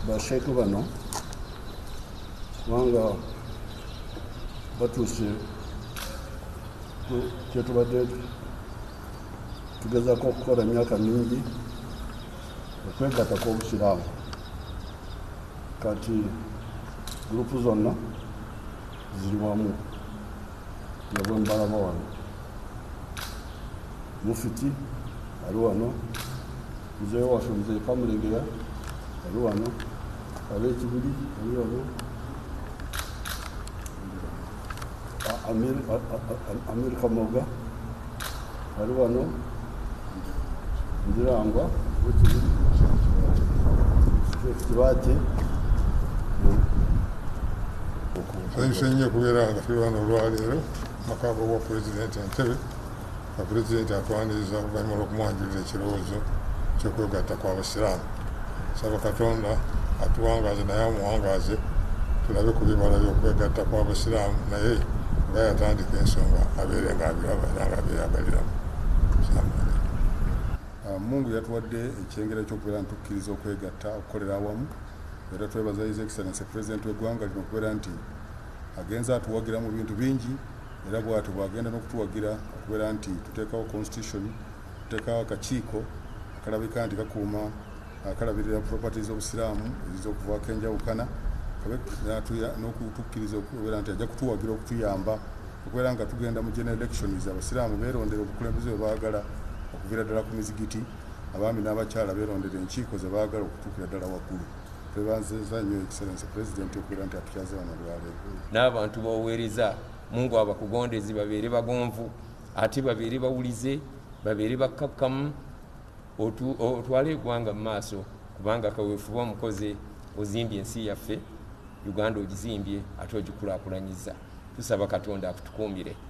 basheeku bano kubanga batuuse kyetubadde tugezaako okukola emyaka mingi okwegatta kw'obusiraamu. Kati gurupu zonna ziri wamu nga bwe mbalaba wano. Mufiti ali wano, muzee waffe muzee Kamulegeya ali wano, ab'ekibuli ali wano, Amir Kamoga ali wano, Ndirangwa w'ekibuli Kibate. Nsonyiye kubeera nga tuli wano olwaleero makago wa pulezidenti Entebbe. Pulezidenti atwaniriza oluvannyuma lw'okumwanjulira ekirowoozo ky'okwegatta kw'abasiraamu. Saba Katonda atuwangaaze naye amuwangaaze tulabe ku bibala by'okwegatta kw'abasiraamu naye nga yatandika ensonga abeere ng'abiraba era ng'abyeyagaliramu. Mungu yatuwadde ekyengera ky'okubeera ntukkiriza okwegatta okukolera awamu era twebaza His Excellency President w'eggwanga lino okubeera nti agenza atuwagira mu bintu bingi era bw'atyo bw'agenda n'okutuwagira okubeera nti tuteekawo constitution, tuteekawo akakiiko akalabika nti kakuuma akalabirira properties z'obusiraamu ez'okuvaako enjawukana n'okutukkiriza okubeera nti ajja kutuwagira okutuyamba okubeera nga tugenda mu general elections abasiraamu beerondera obukulembeze bwe baagala okuviira ddala ku mizigiti, abaami n'abakyala beerondera enkiiko ze baagala okutuukira ddala waggulu. Twebaza nnyo Excellency President okubeera nti atukyaze wano olwaleero. N'abantu b'oweereza Mungu abakugondezi babeere bagonvu ate babeere bawulize babeere bakkakkamu otwale eggwanga mu maaso kubanga kaweefuba omukozi ozimbye ensi yaffe Uganda ogizimbye ate ogikulaakulanyiza. Tusaba Katonda akutukuumire.